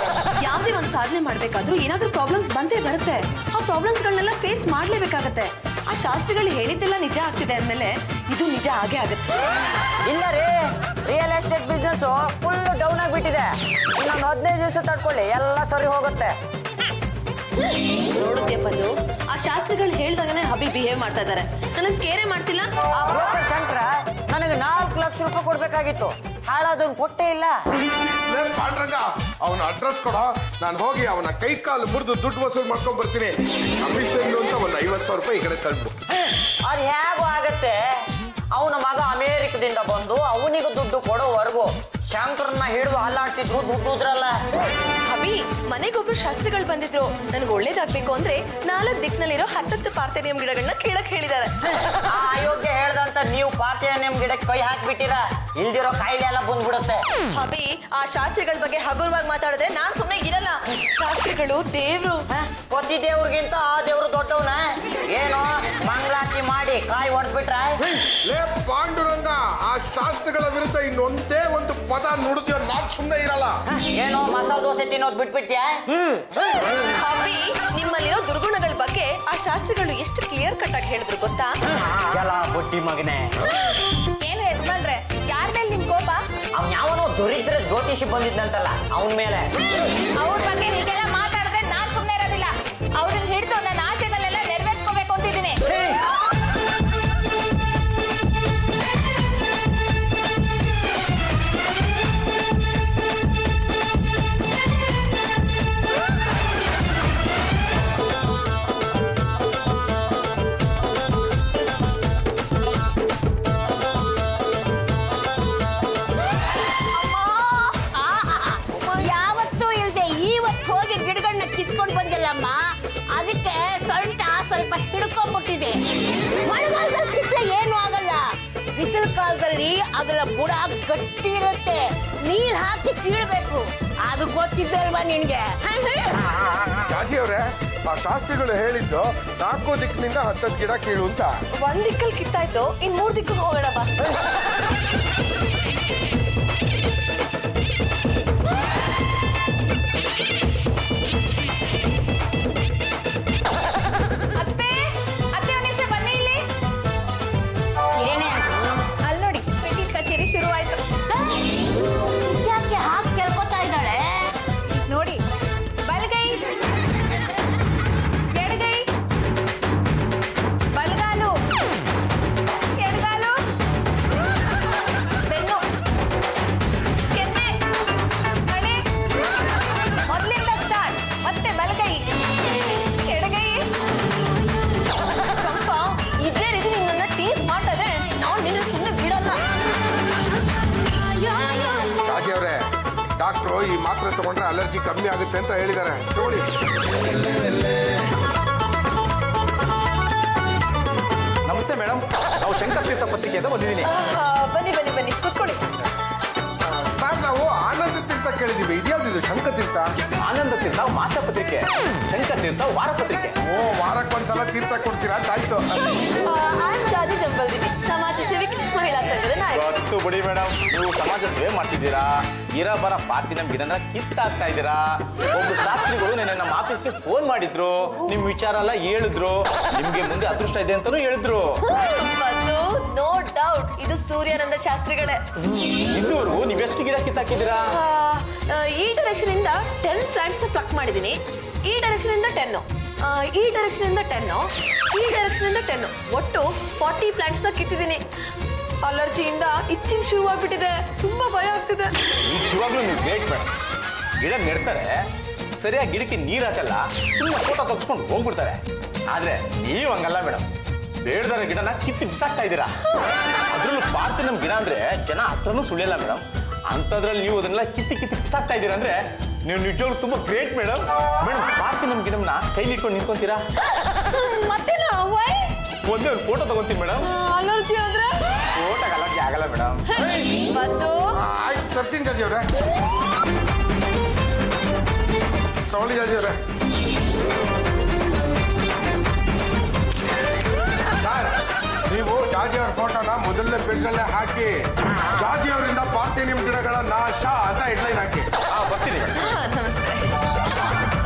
ಯಾವ್ದೇ ಒಂದು ಸಾಧನೆ ಮಾಡ್ಬೇಕಾದ್ರೂ ಏನಾದ್ರೂ ಪ್ರಾಬ್ಲಮ್ಸ್ ಬಂದೇ ಬರುತ್ತೆ. ಆ ಪ್ರಾಬ್ಲಮ್ಸ್ಗಳನ್ನೆಲ್ಲ ಫೇಸ್ ಮಾಡ್ಲೇಬೇಕಾಗತ್ತೆ. ಆ ಶಾಸ್ತ್ರಿಗಳು ಹೇಳಿದ್ದೆಲ್ಲ ನಿಜ ಆಗ್ತಿದೆ ಅಂದ್ಮೇಲೆ ಇದು ನಿಜ ಆಗೇ ಆಗುತ್ತೆ. ಇಲ್ಲ ರೀ, real estate business full down ಆಗಿಬಿಟ್ಟಿದೆ. ಇನ್ನೊಂದು 15 ದಿವಸ ತಡ್ಕೊಳ್ಳಿ, ಎಲ್ಲ ಸರಿ ಹೋಗುತ್ತೆ. ನೋಡುತ್ತೆ ಪದ್ದು, ಆ ಶಾಸ್ತ್ರಿಗಳು ಹೇಳ್ದಾಗನೇ ಹಬಿ ಬಿಹೇವ್ ಮಾಡ್ತಾ ಇದ್ದಾರೆ. ನನಗೆ ಕೇರೆ ಮಾಡ್ತಿಲ್ಲ. ಆ ಬ್ರೋಕರ್ ಶಂಕರ ನನಗೆ 4 ಲಕ್ಷ ರೂಪಾಯಿ ಕೊಡ್ಬೇಕಾಗಿತ್ತು, ಹಾಳಾದವ್ನು ಕೊಟ್ಟೇ ಇಲ್ಲ. ಪಾಂಡ್ರಂಗ, ಅವನ ಅಡ್ರೆಸ್ ಕೊಡ, ನಾನು ಹೋಗಿ ಅವನ ಕೈ ಕಾಲು ಮುರಿದು ದುಡ್ಡು ವಸೂಲು ಮಾಡ್ಕೊಂಡ್ ಬರ್ತೀನಿ. ಕಮಿಷನ್ ಅಂತ ಒಂದು 50,000 ರೂಪಾಯಿ ಈ ಕಡೆ ತಳ್ಬಿಡು. ಅದು ಹೇಗೂ ಆಗತ್ತೆ? ಅವನ ಮಗ ಅಮೇರಿಕದಿಂದ ಬಂದು ಅವನಿಗೆ ದುಡ್ಡು ಕೊಡೋವರೆಗೂ ಶಂಕರನ್ನ ಹಿಡಿದು ಅಲ್ಲಾಡ್ಸಿದ್ರು ದುಡ್ಡು ಉದ್ರಲ್ಲ. ಹಬಿ, ಮನೆಗೊಬ್ರು ಶಾಸ್ತ್ರಿಗಳು ಬಂದಿದ್ರು. ನನ್ಗೆ ಒಳ್ಳೇದಾಗ್ಬೇಕು ಅಂದ್ರೆ 4 ದಿಕ್ಕಿನಲ್ಲಿರೋ 10 ಪಾರ್ಥೇನಿಯಂ ಗಿಡಗಳನ್ನ ಕೀಳಕ್ ಹೇಳಿದ್ದಾರೆ. ಆ ಅಯೋಗ್ಯ ಹೇಳ್ದಂತ ನೀವು ಪಾರ್ಥೇನಿಯಂ ಗಿಡಕ್ಕೆ ಕೈ ಹಾಕ್ಬಿಟ್ಟಿರಾ, ಇಲ್ದಿರೋ ಕಾಯಿಲೆ ಎಲ್ಲ ಬಂದ್ಬಿಡುತ್ತೆ. ಹಬಿ, ಆ ಶಾಸ್ತ್ರಿಗಳ ಬಗ್ಗೆ ಹಗುರವಾಗಿ ಮಾತಾಡಿದ್ರೆ ನಾನ್ ಸುಮ್ನೆ ಇರಲ್ಲ. ಶಾಸ್ತ್ರಿಗಳು ದೇವ್ರು. ಪ್ರತಿ ದೇವ್ರಿಗಿಂತ ಆ ದೇವ್ರು ದೊಡ್ಡವನ. ಏನೋ ಮಂಗಳಾರತಿ ಮಾಡಿ ಕಾಯಿ ಹೊಡೆದ್ಬಿಟ್ರ. ಲೇ ಪಾಂಡುರಂಗ, ಆ ಶಾಸ್ತ್ರಿಗಳ ವಿರುದ್ಧ ಇನ್ನೊಂದೇ ಒಂದು ಪದ ನುಡಿದ್ಯೋ ನಾನ್ ಸುಮ್ಮನೆ ಇರಲ್ಲ. ಏನೋ ಮಸಾಲೆ ದೋಸೆ ತಿನ್ನೋದ್ ಬಿಟ್ಬಿಟ್ಯಾ? ಹಬಿ, ನಿಮ್ಮಲ್ಲಿರೋ ದುರ್ಗುಣಗಳ ಬಗ್ಗೆ ಆ ಶಾಸ್ತ್ರಿಗಳು ಎಷ್ಟು ಕ್ಲಿಯರ್ ಕಟ್ ಆಗಿ ಹೇಳಿದ್ರು ಗೊತ್ತಾ? ಚಲ ಬುಡ್ಡಿ ಮಗನೇ. ಏನು ಯಜಮಾನ್ರೆ, ಯಾರ ಮೇಲೆ ನಿಮ್ ಕೋಪ? ಅವ್ನ್ ಯಾವನೋ ದೊರಿದ್ರ ಜ್ಯೋತಿಷಿ ಬಂದಿದ್ದಂತಲ್ಲ, ಅವನ ಮೇಲೆ. ಅವ್ರ ಬಗ್ಗೆ ಹೀಗೆಲ್ಲ ಮಾತಾಡಿದ್ರೆ ನಾನ್ ಸುಮ್ನೆ ಇರೋದಿಲ್ಲ. ಅವ್ರನ್ನ ಹಿಡಿದು ನನ್ನ ಆಸೆಗಳೆಲ್ಲ ನೆರವೇರ್ಸ್ಕೋಬೇಕು ಅಂತಿದ್ದೀನಿ. ಯಾವತ್ತೂ ಇಲ್ಲದೆ ಇವತ್ತು ಹೋಗಿ ಗಿಡಗಳನ್ನ ಕಿತ್ಕೊಂಡು ಬಂದಿಲ್ಲಮ್ಮ. ಅದಕ್ಕೆ ಸೊಂಟ ಸ್ವಲ್ಪ ಹಿಡ್ಕೊಂಡ್ಬಿಟ್ಟಿದೆ. ಮಳೆಗಾಲದಲ್ಲಿ ಕಿತ್ತರೆ ಏನು ಆಗಲ್ಲ, ಬಿಸಿಲು ಕಾಲದಲ್ಲಿ ಅದರ ಬುಡ ಗಟ್ಟಿ ಇರುತ್ತೆ. ನೀರ್ ಹಾಕಿ ಕೀಳ್ಬೇಕು, ಅದು ಗೊತ್ತಿದ್ದಲ್ವಾ ನಿನ್ಗೆ? ರಾಜಿ ಅವರೇ, ಆ ಶಾಸ್ತ್ರಿಗಳು ಹೇಳಿದ್ದು 4 ದಿಕ್ಕಿನಿಂದ 10 ಗಿಡ ಕೀಳು ಅಂತ. ಒಂದ್ ದಿಕ್ಕಲ್ಲಿ ಕಿತ್ತಾಯ್ತು, ಇನ್ 3 ದಿಕ್ಕಿಗೆ ಹೋಗೋಣ ಬಾ. ಅತ್ತೆ, ಅತ್ತೆ ಒಂದ್ ನಿಮಿಷ ಬನ್ನಿ ಇಲ್ಲಿ. ಏನೇ ಅದು? ಅಲ್ಲಿ ನೋಡಿ, ಪೆಟ್ಟಿ ಕಚೇರಿ ಶುರುವಾಯ್ತು. ಯಾಕೆ ಹಾಕಿ ಕೇಳ್ಕೊತಾ ಇದ್ದಾಳೆ? ನೋಡಿ, ಬಲಗೈ, ಎಡಗೈ, ಬಲಗಾಲು, ಎಡಗಾಲು, ಬೆನ್ನು, ಕೆನ್ನೆ, ಹಣೆ. ಮೊದಲಿಂದ ಸ್ಟಾರ್ಟ್. ಮತ್ತೆ ಬಲಗೈ, ಎಡಗೈ. ಚಂಪಾ, ಇದೇ ರೀತಿ ನಿನ್ನ ಟೀಸ್ ಮಾಡ್ತಾರೆ, ನಾವು ನಿನ್ನ ಸುಮ್ಮನೆ ಬಿಡಲ್ಲ. ರಾಜಿ ಅವರೇ, ಡಾಕ್ಟ್ರು ಈ ಮಾತ್ರೆ ತಗೊಂಡ್ರೆ ಅಲರ್ಜಿ ಕಮ್ಮಿ ಆಗುತ್ತೆ ಅಂತ ಹೇಳಿದ್ದಾರೆ. ತಗೊಳ್ಳಿ. ನಮಸ್ತೆ ಮೇಡಮ್, ನಾವು ಶಂಕರ್ ತೀರ್ಥ ಪತ್ರಿಕೆಯಿಂದ ಬಂದಿದ್ದೀನಿ. ಬನ್ನಿ ಬನ್ನಿ ಬನ್ನಿ, ಕೂತ್ಕೊಳ್ಳಿ. ಸರ್, ನಾವು ಆನಂದ ತೀರ್ಥ ಕೇಳಿದೀವಿ. ಇದ್ಯಾವ್ದಿದು ಶಂಕರ್ ತೀರ್ಥ? ಆನಂದ ತೀರ್ಥ ಮಾಸ ಪತ್ರಿಕೆ, ಶಂಕರ್ ತೀರ್ಥ ವಾರ ಪತ್ರಿಕೆ. ಓ, ವಾರಕ್ಕೊಂದ್ಸಲ ತೀರ್ಥ ಕೊಡ್ತೀರಾ ಅಂತಾಯ್ತು. ಜಾತಿ ಜಂಬಲ್ದಿನಿ, ಸಮಾಜ ಸೇವಕಿ ಮಹಿಳಾ ಸಂಘದ ನಾಯಕ. ಗೊತ್ತು ಬಿಡಿ ಮೇಡಮ್, ನೀವು ಸಮಾಜ ಸೇವೆ ಮಾಡ್ತಿದ್ದೀರಾ. ಇರಬರ ಪಾರ್ಥೇನಿಯಂ ಗಿಡನ ಕಿತ್ತಾಕ್ತಾ ಇದ್ದೀರಾ. ಒಬ್ರು ಶಾಸ್ತ್ರಿಗಳು ನೆನ್ನೆ ನಮ್ಮ ಆಫೀಸ್ಗೆ ಫೋನ್ ಮಾಡಿದ್ರು, ನಿಮ್ ವಿಚಾರ ಎಲ್ಲ ಹೇಳಿದ್ರು, ನಿಮ್ಗೆ ಮುಂದೆ ಅದೃಷ್ಟ ಇದೆ ಅಂತಾನು ಹೇಳಿದ್ರು. ಮತ್ತು ನೋ ಡೌಟ್ ಇದು ಸೂರ್ಯಾನಂದ ಶಾಸ್ತ್ರಿಗಳೇ. ಇದುವರೆಗೂ ನೀವೆಷ್ಟು ಗಿಡ ಕಿತ್ತಾಕಿದ್ದೀರಾ? ಈ ಡೈರೆಕ್ಷನ್ ಇಂದ 10 ಪ್ಲಾಂಟ್ಸ್ ನ ಪ್ಲಕ್ ಮಾಡಿದೀನಿ. ಈ ಡೈರೆಕ್ಷನ್ ಇಂದ 10, ಈ ಡೈರೆಕ್ಷನ್ ಇಂದ 10, ಈ ಡೈರೆಕ್ಷನ್ ಇಂದ 10, ಒಟ್ಟು 40 ಪ್ಲಾಂಟ್ಸ್ ನ ಕಿತ್ತಿದ್ದೀನಿ. ಅಲರ್ಜಿಯಿಂದ ಇಚ್ಚಿಂಗ್ ಶುರುವಾಗ್ಬಿಟ್ಟಿದೆ, ತುಂಬಾ ಭಯ ಆಗ್ತಿದೆ. ನಿಜವಾಗ್ಲೂ ನೀವು ಗ್ರೇಟ್ ಮೇಡಮ್. ಗಿಡ ನೆಡ್ತಾರೆ, ಸರಿಯಾಗಿ ಗಿಡಕ್ಕೆ ನೀರು ಹಾಕಲ್ಲ, ಸುಮ್ಮನೆ ಫೋಟೋ ತೆಗೆಸ್ಕೊಂಡು ಹೋಗ್ಬಿಡ್ತಾರೆ. ಆದ್ರೆ ನೀವು ಹಂಗಲ್ಲ ಮೇಡಮ್, ಬೇಡದಾರ ಗಿಡನ ಕಿತ್ತಿ ಬಿಸಾಕ್ತಾ ಇದ್ದೀರಾ. ಅದ್ರಲ್ಲೂ ಪಾರ್ಥೇನಿಯಂ ಗಿಡ ಅಂದ್ರೆ ಜನ ಹತ್ರನೂ ಸುಳ್ಳಿಲ್ಲ ಮೇಡಮ್. ಅಂಥದ್ರಲ್ಲಿ ನೀವು ಅದನ್ನೆಲ್ಲ ಕಿತ್ತಿ ಬಿಸಾಕ್ತಾ ಇದ್ದೀರಾ ಅಂದ್ರೆ ನೀವು ನಿಜವಾಗ್ಲೂ ತುಂಬಾ ಗ್ರೇಟ್ ಮೇಡಮ್. ಮೇಡಮ್, ಪಾರ್ಥೇನಿಯಂ ಗಿಡಮ್ನ ಕೈಲಿ ಇಟ್ಕೊಂಡು ನಿಂತ್ಕೊಂತೀರಾ? ಮತ್ತೇನಾ? ವೈ ಒಂದೇ ಒಂದು ಫೋಟೋ ತಗೊಂತೀನಿ ಮೇಡಮ್. ಅಲರ್ಜಿ ಆದ್ರೆ ಫೋಟೋಗೆ ಅಲರ್ಜಿ ಆಗಲ್ಲ ಮೇಡಮ್. ಬಂದು ಆಯ್ತು ತರ್ತೀನಿ ಜಾಜಿ ಅವ್ರೆ. ತಗೊಳ್ಳಿ ಜಾಜಿ ಅವ್ರೆ. ಸರ್ ನೀವು ಜಾಜಿ ಅವ್ರ ಫೋಟೋನ ಮೊದಲನೇ ಪೇಜಲ್ಲೇ ಹಾಕಿ ಜಾಜಿ ಅವರಿಂದ ಪಾರ್ಥೇನಿಯಂ ಗಿಡಗಳ ನಾಶ ಅಂತ ಹೆಡ್ಲೈನ್ ಹಾಕಿ. ಬರ್ತೀನಿ ಮೇಡಮ್. ನಮಸ್ತೆ.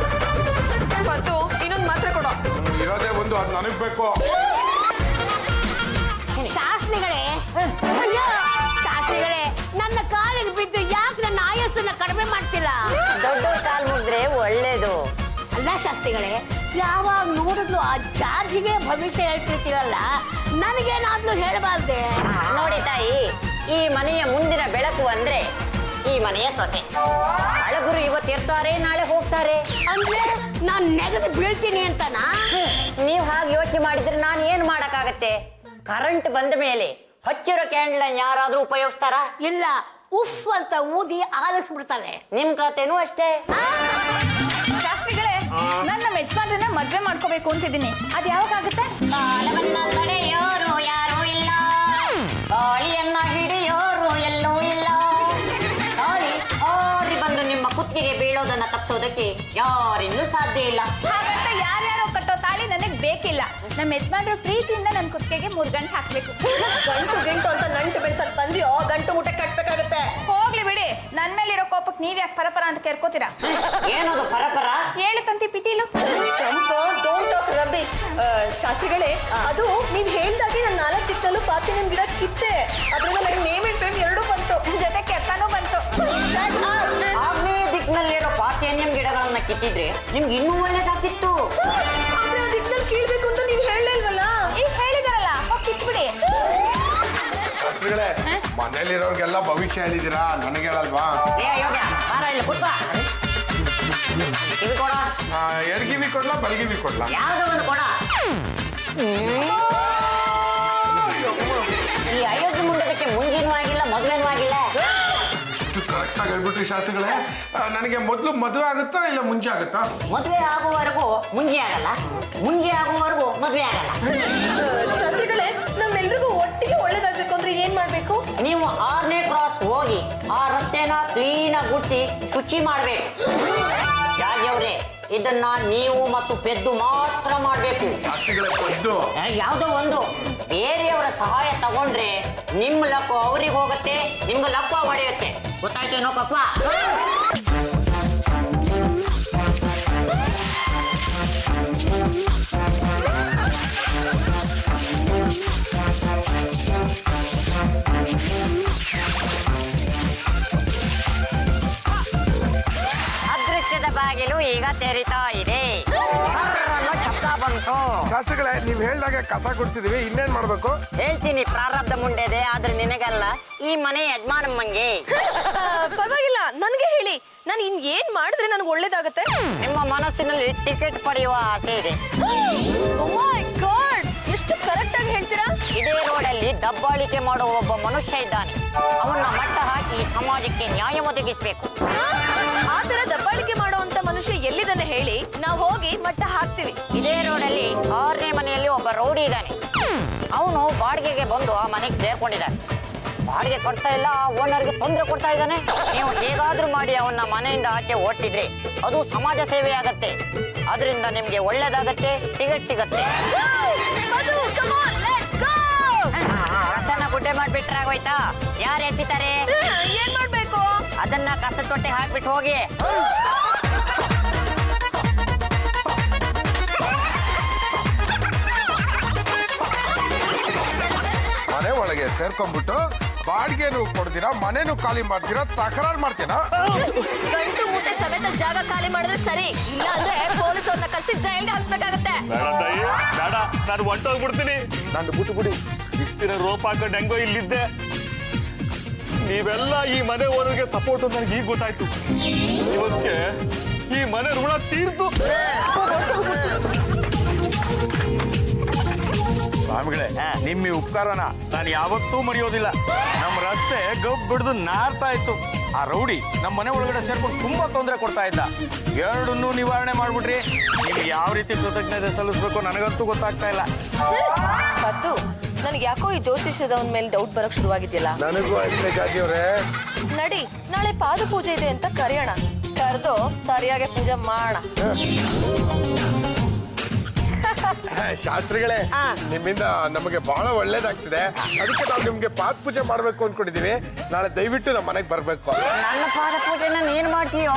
ಮತ್ತು ಇನ್ನೊಂದು ಮಾತ್ರೆ ಕೊಡೋ. ಇರೋದೇ ಒಂದು, ಅದು ನನಗೆ ಬೇಕು. ಶಾಸ್ತ್ರಿಗಳೇ, ಅಯ್ಯೋ ಶಾಸ್ತ್ರಿಗಳೇ, ನನ್ನ ಕಾಲಿಗೆ ಬಿದ್ದು ಯಾಕೆ ನನ್ನ ಆಯಸ್ಸನ್ನ ಕಡಿಮೆ ಮಾಡ್ತಿಲ್ಲ? ದೊಡ್ಡ ಕಾಲ್ ಮುಗಿದ್ರೆ ಒಳ್ಳೇದು. ಅಲ್ಲ ಶಾಸ್ತ್ರಿಗಳೇ, ಯಾವಾಗ ನೋಡಿದ್ರು ಆ ಜಾರ್ಜಿಗೆ ಭವಿಷ್ಯ ಹೇಳ್ತಿರ್ತೀರಲ್ಲ, ನನಗೇನಾದ್ರೂ ಹೇಳಬಾರ್ದೆ? ನೋಡಿ ತಾಯಿ, ಈ ಮನೆಯ ಮುಂದಿನ ಬೆಳಕು ಅಂದ್ರೆ ಈ ಮನೆಯ ಸೊಸೆ. ಹಳಬರು ಇವತ್ತು ಇರ್ತಾರೆ, ನಾಳೆ ಹೋಗ್ತಾರೆ. ಅಂದ್ರೆ ನಾನ್ ನೆಗೆದು ಬೀಳ್ತೀನಿ ಅಂತನಾ? ನೀವು ಹಾಗೆ ಯೋಚನೆ ಮಾಡಿದ್ರೆ ನಾನು ಏನ್ ಮಾಡಕ್ಕಾಗತ್ತೆ? ಕರೆಂಟ್ ಬಂದ ಮೇಲೆ ಹಚ್ಚಿರೋ ಕ್ಯಾಂಡಲ್ ಯಾರಾದ್ರೂ ಉಪಯೋಗಿಸ್ತಾರ? ಇಲ್ಲ, ಉಫ್ ಅಂತ ಊದಿ ಆಲಿಸ್ಬಿಡ್ತಾರೆ. ನಿಮ್ ಕತೆನೂ ಅಷ್ಟೇ. ಶಾಸ್ತ್ರಿಗಳೇ, ನನ್ನ ಯಜಮಾನ್ರನ್ನ ಮದ್ವೆ ಮಾಡ್ಕೋಬೇಕು ಅಂತಿದ್ದೀನಿ. ಅದ್ ಯಾವಾಗ ಆಗುತ್ತೆ? ಕಾಲವನ್ನ ತಡೆಯೋರು ಯಾರೂ ಇಲ್ಲ, ಗಾಳಿಯನ್ನ ಹಿಡಿಯೋರು ಎಲ್ಲೂ ಇಲ್ಲ. ಗಾಳಿ ಹಾರಿ ಬಂದು ನಿಮ್ಮ ಕುತ್ತಿಗೆ ಬೀಳೋದನ್ನ ತಪ್ಪಿಸೋದಕ್ಕೆ ಯಾರಿಂದಲೂ ಸಾಧ್ಯ ಇಲ್ಲ. ಹಾಗಂತ ಯಾರ್ಯಾರೋ ಕಟ್ಟೋ ತಾಳಿ ನನಗ್ ಬೇಕಿಲ್ಲ. ನಮ್ಮ ಯಜಮಾನ್ರು ಪ್ರೀತಿಯಿಂದ ನನ್ನ ಕುತ್ತಿಗೆಗೆ 3 ಗಂಟೆ ಹಾಕ್ಬೇಕು. ಗಂಟು ಅಂತ ನಂಟು ಬೆಳೆಸಕ್ ಬಂದ್ಯೋ, ಗಂಟು ಮುಟ್ಟೆ ಕಟ್ಬೇಕಾಗತ್ತೆ. ಹೋಗ್ಲಿ ಬಿಡಿ, ನನ್ ಮೇಲಿರೋ ಕೋಪಕ್ಕೆ ನೀವ್ ಯಾಕೆ ಪರಪರ ಅಂತ ಕೇರ್ಕೋತೀರಾ? ಏನದು ಪರಪರ? ಹೇಳು ತಂತಿ ಪಿಟೀಲು. Don't talk rubbish. ಶಾಸ್ತ್ರಿಗಳೇ, ಅದು ನೀವ್ ಹೇಳ್ದಾಗೆ ನಾನು 4 ದಿಕ್ಕಲ್ಲೂ ಪಾರ್ಥೇನಿಯಂ ಗಿಡ ಕಿತ್ತೆ. ಅದ್ರಿಂದ ನನಗೆ ನೇಮ್ ಅಂಡ್ ಫೇಮ್ ಎರಡೂ ಬಂತು, ಜೊತೆ ಕೆತ್ತನೂ ಬಂತು. ಆಗ್ನೇಯ ದಿಕ್ಕಿನಲ್ಲಿರೋ ಪಾರ್ಥೇನಿಯಂ ಗಿಡಗಳನ್ನ ಕಿತ್ತಿದ್ರೆ ನಿಮ್ಗೆ ಇನ್ನೂ ಒಳ್ಳೇದಾಗ್ತಿತ್ತು. ಆದ್ರೆ ಆ ದಿಕ್ಕಲ್ಲಿ ಕೀಳ್ಬೇಕು ಅಂತ ನೀವ್ ಹೇಳಲ್ವಲ್ಲ. ಈಗ ಹೇಳಿದಾರಲ್ಲ, ಹೋಗಿ ಕಿತ್ಬಿಡಿ. ಶಾಸ್ತ್ರಿಗಳೇ, ಮನೇಲಿರೋರ್ಗೆಲ್ಲ ಭವಿಷ್ಯ ಹೇಳಿದ್ದೀರಾ, ನನಗೆ ಹೇಳಲ್ವಾ? ಏ ಯೋಗ್ಯ, ಬಾರ ಇಲ್ಲಿ ಕೂತ್ಕೋ. ಕಿವಿ ಕೊಡ. ಎಡಗಿವಿ ಕೊಡ್ಲಾ ಬಲಗಿವಿ ಕೊಡ್ಲಾ? ಯಾವ್ದೋ ಒಂದು ಕೊಡ. ಈ ಅಯೋಧ್ಯೆ ಮುಂದಕ್ಕೆ ಮುಂಜಿನೂ ಆಗಿಲ್ಲ, ಮದುವೆನೂ ಆಗಿಲ್ಲ. ಕರೆಕ್ಟ್ ಆಗಿ ಹೇಳ್ಬಿಟ್ರಿ ಶಾಸ್ತ್ರಿಗಳೇ. ನನಗೆ ಮೊದಲು ಮದುವೆ ಆಗುತ್ತಾ ಇಲ್ಲ ಮುಂಚೆ ಆಗುತ್ತಾ? ಮದುವೆ ಆಗುವವರೆಗೂ ಮುಂಜಿ ಆಗಲ್ಲ, ಮುಂಜಿ ಆಗುವವರೆಗೂ ಮದುವೆ ಆಗಲ್ಲ. ಶಾಸ್ತ್ರಿಗಳೇ, ನಮ್ಮೆಲ್ರಿಗೂ ಒಟ್ಟಿಗೆ ಒಳ್ಳೇದಾಗ್ಬೇಕು ಅಂದ್ರೆ ಏನ್ ಮಾಡ್ಬೇಕು? ನೀವು 6ನೇ ಕ್ರಾಸ್ ಹೋಗಿ ಆ ರಸ್ತೆನ ಕ್ಲೀನ್ ಆಗಿ ಗುಡಿಸಿ ಶುಚಿ ಮಾಡ್ಬೇಕು. ಜಾಜಿ ಅವ್ರೆ, ಇದನ್ನ ನೀವು ಮತ್ತು ಪೆದ್ದು ಮಾತ್ರ ಮಾಡ್ಬೇಕು. ಶಾಸ್ತ್ರಿಗಳೇ ಪದ್ದು ಯಾವ್ದೋ ಒಂದು ಬೇರೆಯವರ ಸಹಾಯ ತಗೊಂಡ್ರೆ ನಿಮ್ ಲಕ್ಕ ಅವ್ರಿಗೆ ಹೋಗುತ್ತೆ, ನಿಮ್ಗೆ ಲಕ್ಕ ಹೊಡೆಯುತ್ತೆ. ಗೊತ್ತಾಯ್ತೇನೋ ಪಪ್ಪ? ಅದೃಶ್ಯದ ಬಾಗಿಲು ಈಗ ತೆರಿತಾ ಇದೆ. ಶಬ್ದ ಬಂತು. ಶಾಸ್ತ್ರಿಗಳೇ, ನೀವು ಹೇಳ್ದಾಗೆ ಕಸ ಗುಡ್ತಿದೀವಿ, ಇನ್ನೇನ್ ಮಾಡ್ಬೇಕು? ಹೇಳ್ತೀನಿ, ಪ್ರಾರಬ್ಧ ಮುಂಡೆದೆ, ಆದ್ರೆ ನಿನಗಲ್ಲ, ಈ ಮನೆ ಯಜಮಾನಮ್ಮಂಗೆ. ಪರವಾಗಿಲ್ಲ, ನನ್ಗೆ ಹೇಳಿ, ನಾನು ಇನ್ ಏನ್ ಮಾಡಿದ್ರೆ ನನಗೆ ಒಳ್ಳೇದಾಗತ್ತೆ? ನಿಮ್ಮ ಮನಸ್ಸಿನಲ್ಲಿ ಟಿಕೆಟ್ ಪಡೆಯುವ ಆಸೆ ಇದೆ. Oh my God! ಎಷ್ಟು ಕರೆಕ್ಟ್ ಆಗಿ ಹೇಳ್ತೀರಾ. ಇದೇ ರೋಡಲ್ಲಿ ದಬ್ಬಾಳಿಕೆ ಮಾಡುವ ಒಬ್ಬ ಮನುಷ್ಯ ಇದ್ದಾನೆ. ಅವನ್ನ ಮಟ್ಟ ಹಾಕಿ ಸಮಾಜಕ್ಕೆ ನ್ಯಾಯ ಒದಗಿಸಬೇಕು. ಆ ತರ ದಬ್ಬಾಳಿಕೆ ಮಾಡುವಂತ ಮನುಷ್ಯ ಎಲ್ಲಿದ್ದಾನೆ ಹೇಳಿ, ನಾವು ಹೋಗಿ ಮಟ್ಟ ಹಾಕ್ತಿವಿ. ಇದೇ ರೋಡಲ್ಲಿ 6ನೇ ಮನೆಯಲ್ಲಿ ಒಬ್ಬ ರೌಡಿ ಇದ್ದಾನೆ. ಅವನು ಬಾಡಿಗೆಗೆ ಬಂದು ಆ ಮನೆಗೆ ಸೇರ್ಕೊಂಡಿದ್ದಾನೆ. ಬಾಡಿಗೆ ಕೊಡ್ತಾ ಇಲ್ಲ, ಓನರ್ಗೆ ತೊಂದರೆ ಕೊಡ್ತಾ ಇದ್ದಾನೆ. ನೀವು ಹೇಗಾದ್ರೂ ಮಾಡಿ ಅವನ್ನ ಮನೆಯಿಂದ ಆಚೆ ಓಡಿಸಿದ್ರೆ ಅದು ಸಮಾಜ ಸೇವೆ ಆಗತ್ತೆ. ಅದರಿಂದ ನಿಮ್ಗೆ ಒಳ್ಳೇದಾಗತ್ತೆ, ಟಿಕೆಟ್ ಸಿಗತ್ತೆ. ಅದನ್ನ ಗುಡ್ಡೆ ಮಾಡ್ಬಿಟ್ರೆ ಆಗೋಯ್ತಾ? ಯಾರು ಎಸಿತಾರೆ? ಏನ್ ಮಾಡ್ಬೇಕು? ಅದನ್ನ ಕಸ ತೊಟ್ಟೆ ಹಾಕ್ಬಿಟ್ಟು ಹೋಗಿ. ಮನೆ ಒಳಗೆ ಸೇರ್ಕೊಂಡ್ಬಿಟ್ಟು ಬಾಡಿಗೆನೂ ಕೊಡ್ತೀರಾ, ಮನೆನೂ ಖಾಲಿ ಮಾಡ್ತೀರಾ, ತಕರಾರು ಮಾಡ್ತೀರಾ? ಗಂಟು ಮೂಟೆ ಸಮೇತ ಜಾಗ ಖಾಲಿ ಮಾಡಿದ್ರೆ ಸರಿ, ಇಲ್ಲ ಅಂದ್ರೆ ಪೊಲೀಸ್ ಅವ್ರನ್ನ ಕರ್ಸಿ ಜೈಲ್ಗೆ ಹಾಕ್ಸ್ಬೇಕಾಗತ್ತೆ. ಬೇಡ ತಾಯಿ, ಬೇಡ, ನಾನು ಹೊಂಟೋಗ್ಬಿಡ್ತೀನಿ. ನಂದು ಬಿಟ್ಟು ಇಷ್ಟಿನ ರೋಪ್ ಹಾಕೊಂಡು ಹೆಂಗೋ ಇಲ್ಲಿದ್ದೆ. ನೀವೆಲ್ಲ ಈ ಮನೆ ಓನರ್ಗೆ ಸಪೋರ್ಟ್ ನನಗೆ ಈಗ ಗೊತ್ತಾಯ್ತು. ಇವತ್ತಿಗೆ ಈ ಮನೆ ಋಣ ತೀರ್ತು. ಸ್ವಾಮಿಗಳೇ ನಿಮ್ಮ ಈ ಉಪಕಾರನ ನಾನು ಯಾವತ್ತೂ ಮರೆಯೋದಿಲ್ಲ. ನಮ್ಮ ರಸ್ತೆ ಗಬ್ ಬಿಡ್ದು ನಾರ್ತಾ ಇತ್ತು. ಆ ರೌಡಿ ನಮ್ಮ ಮನೆ ಒಳಗಡೆ ಸೇರ್ಕೊಂಡು ತುಂಬಾ ತೊಂದರೆ ಕೊಡ್ತಾ ಇದ್ದ. ಎರಡನ್ನೂ ನಿವಾರಣೆ ಮಾಡ್ಬಿಟ್ರಿ. ನಿಮ್ಗೆ ಯಾವ ರೀತಿ ಕೃತಜ್ಞತೆ ಸಲ್ಲಿಸ್ಬೇಕು ನನಗಂತೂ ಗೊತ್ತಾಗ್ತಾ ಇಲ್ಲ. ಪದ್ದು, ನನಗೆ ಯಾಕೋ ಈ ಜ್ಯೋತಿಷ್ಯದವನ ಮೇಲೆ ಡೌಟ್ ಬರಕ್ ಶುರುವಾಗಿದೆಯಲ್ಲ. ನನಗೂ ಅಷ್ಟೇ ಜಾಜಿಯವ್ರೆ. ನಡಿ, ನಾಳೆ ಪಾದ ಪೂಜೆ ಇದೆ ಅಂತ ಕರೆಯೋಣ. ಕರೆದು ಸರಿಯಾಗಿ ಪೂಜೆ ಮಾಡೋಣ. ಶಾಸ್ತ್ರಿಗಳೇ, ನಿಮ್ಮಿಂದ ನಮಗೆ ಬಹಳ ಒಳ್ಳೇದಾಗ್ತಿದೆ. ಅದಕ್ಕೆ ನಾವು ನಿಮ್ಗೆ ಪಾದ ಪೂಜೆ ಮಾಡ್ಬೇಕು ಅನ್ಕೊಂಡಿದೀವಿ. ನಾಳೆ ದಯವಿಟ್ಟು ನಮ್ಮ ಮನೆಗೆ ಬರ್ಬೇಕು. ನನ್ನ ಪಾದ ಪೂಜೆನ ನೀನ್ ಮಾಡ್ತೀಯೋ?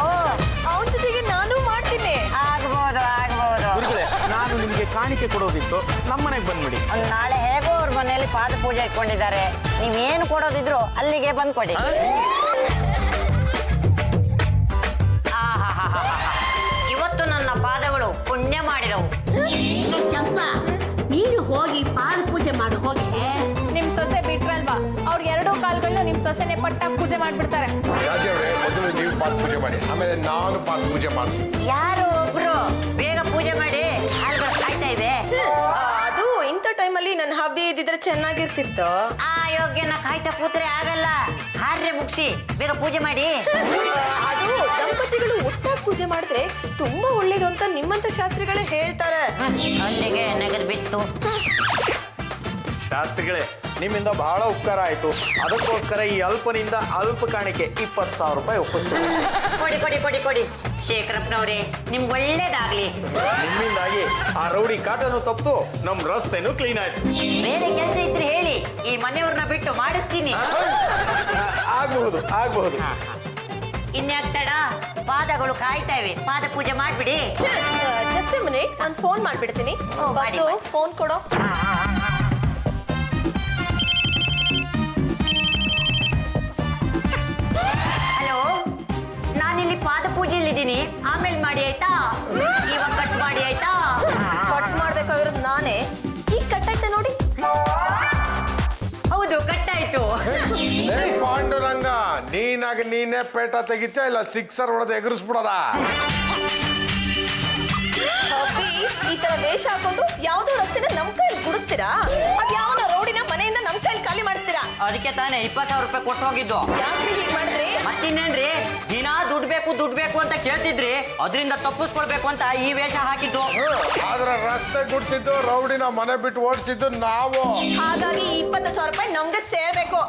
ಅವನ ಜೊತೆಗೆ ನಾನು ಮಾಡ್ತೀನಿ. ಆಗ್ಬೋದು ಆಗ್ಬೋದು. ಗುರುಗಳೇ, ನಾನು ನಿಮ್ಗೆ ಕಾಣಿಕೆ ಕೊಡೋದಿತ್ತು, ನಮ್ಮನೆಗೆ ಬಂದ್ಬಿಡಿ. ನಾಳೆ ಹೇಗೋ ಅವ್ರ ಮನೆಯಲ್ಲಿ ಪಾದ ಪೂಜೆ ಇಟ್ಕೊಂಡಿದ್ದಾರೆ. ನೀವೇನು ಕೊಡೋದಿದ್ರು ಅಲ್ಲಿಗೆ ಬಂದ್ ಕೊಡಿ. ಇವತ್ತು ನನ್ನ ಪಾದಗಳು ಪುಣ್ಯ ಮಾಡಿದವು. ಚಂಪ, ನೀನು ಹೋಗಿ ಪಾದ ಪೂಜೆ ಮಾಡು ಹೋಗಿ. ನಿಮ್ ಸೊಸೆ ಬಿಟ್ರಲ್ವಾ, ಅವ್ರ ಎರಡೂ ಕಾಲ್ಗಳನ್ನ ನಿಮ್ ಸೊಸೆನೆ ಪಟ್ಟಾಗಿ ಪೂಜೆ ಮಾಡ್ಬಿಡ್ತಾರೆ. ಜಾಜಿಯವ್ರೆ, ಮೊದಲು ನೀವು ಪಾದ ಪೂಜೆ ಮಾಡಿ, ಆಮೇಲೆ ನಾನು ಪಾದ ಪೂಜೆ ಮಾಡ್ತೀನಿ. ಯಾರು ಒಬ್ರು ಬೇಗ ಪೂಜೆ ಮಾಡಿ, ಹಾಲ್ಗಳು ಕಾಯ್ತಾ ಇದೆ. ಅದು ಇಂಥ ಟೈಮಲ್ಲಿ ನನ್ನ ಹಬ್ಬಿ ಇದ್ದಿದ್ರೆ ಚೆನ್ನಾಗಿರ್ತಿತ್ತು. ಆ ಯೋಗ್ಯನ ಕಾಯ್ತಾ ಕೂತ್ರೆ ಆಗಲ್ಲ. ಹಾರ್ರೆ ಮುಗಿಸಿ ಬೇಗ ಪೂಜೆ ಮಾಡಿ. ಅದು ದಂಪತಿಗಳು ಒಟ್ಟಾಗಿ ಪೂಜೆ ಮಾಡಿದ್ರೆ ತುಂಬಾ ಒಳ್ಳೇದು ಅಂತ ನಿಮ್ಮಂತ ಶಾಸ್ತ್ರಿಗಳೇ ಹೇಳ್ತಾರೆ. ಅಲ್ಲಿಗೆ ನಗದು ಬಿತ್ತು. ಶಾಸ್ತ್ರಿಗಳೇ, ನಿಮ್ಮಿಂದ ಬಹಳ ಉಪಕಾರ ಆಯ್ತು. ಅದಕ್ಕೋಸ್ಕರ ಈ ಅಲ್ಪನಿಂದ ಅಲ್ಪ ಕಾಣಿಕೆ 20,000 ರೂಪಾಯಿ ಒಪ್ಪಿಸ್ತೀನಿ. ಕೊಡಿ ಕೊಡಿ ಕೊಡಿ ಕೊಡಿ. ಶೇಖರಪ್ಪನವ್ರೆ, ನಿಮ್ಗೆ ಒಳ್ಳೇದಾಗ್ಲಿ. ನಿಮ್ಮಿಂದಾಗಿ ಆ ರೌಡಿ ಕಾಟನು ತಪ್ಪು, ನಮ್ ರಸ್ತೆನೂ ಕ್ಲೀನ್ ಆಯ್ತು. ಬೇರೆ ಕೆಲಸ ಇದ್ರೆ ಹೇಳಿ, ಈ ಮನೆಯವ್ರನ್ನ ಬಿಟ್ಟು ಮಾಡಿಸ್ತೀನಿ. ಆಗಬಹುದು ಆಗಬಹುದು. ಇನ್ಯಾಕ್ ತಡ, ಪಾದಗಳು ಕಾಯ್ತಾ ಇವೆ. ಪಾದ ಪೂಜೆ ಮಾಡ್ಬಿಡಿ. ಜಸ್ಟ್ ಮಿನಿಟ್, ನಾನು ಫೋನ್ ಮಾಡ್ಬಿಡ್ತೀನಿ. ಮಾಡಿ, ಬಂದು ಮಾಡಿ. ಫೋನ್ ಕೊಡೋ. ಹಲೋ, ನಾನಿಲ್ಲಿ ಪಾದ ಪೂಜೆಯಲ್ಲಿದ್ದೀನಿ. ಆಮೇಲೆ ಮಾಡಿ ಆಯ್ತಾ? ಇವಾಗ ಕಟ್ ಮಾಡಿ ಆಯ್ತಾ? ಕಟ್ ಮಾಡ್ಬೇಕಾಗಿರೋದು ನಾನೇ. ಈಗ ಕಟ್ ಆಯ್ತಾ ನೋಡಿ. ಹೌದು, ಕಟ್ಟಾಯ್ತು. ಪಾಂಡುರಂಗ, ನೀನಾಗಿ ನೀನೇ ಪೇಟ ತೆಗಿತ್ಯಾ ಇಲ್ಲ ಸಿಕ್ಸರ್ ಹೊಡೆದು ಎಗರಿಸ್ಬಿಡೋದ? ಹಬ್ಬಿ ಈ ತರ ವೇಷ ಹಾಕೊಂಡು ಯಾವ್ದೋ ರಸ್ತೆನ ನಮ್ ಕೈಲಿ ಗುಡಿಸ್ತೀರಾ? ಅದ್ ಯಾವನ ರೋಡಿನ ಮನೆಯಿಂದ ನಮ್ ಕೈಲಿ ಖಾಲಿ ಮಾಡಿಸ್ತೀರಾ? ಅದಕ್ಕೆ ತಾನೇ 20,000 ರೂಪಾಯಿ ಕೊಟ್ಟು ಹೋಗಿದ್ದು. ಯಾಕ್ರಿ ಹೀಗ್ ಮಾಡಿದ್ರಿ? ಮತ್ತಿನ್ನೇನ್ರಿ, ದಿನಾ ದುಡ್ಡು ಬೇಕು ಅಂತ ಕೇಳ್ತಿದ್ರಿ. ಅದರಿಂದ ತಪ್ಪಿಸ್ಕೊಳ್ಬೇಕು ಅಂತ ಈ ವೇಷ ಹಾಕಿದ್ದು. ಆದ್ರೆ ರಸ್ತೆ ಗುಡ್ತಿದ್ದು ರೌಡಿನ ಮನೆ ಬಿಟ್ಟು ಓಡಿಸಿದ್ದು ನಾವು. ಹಾಗಾಗಿ 20,000 ರೂಪಾಯಿ ನಮ್ಗೆ ಸೇರ್ಬೇಕು.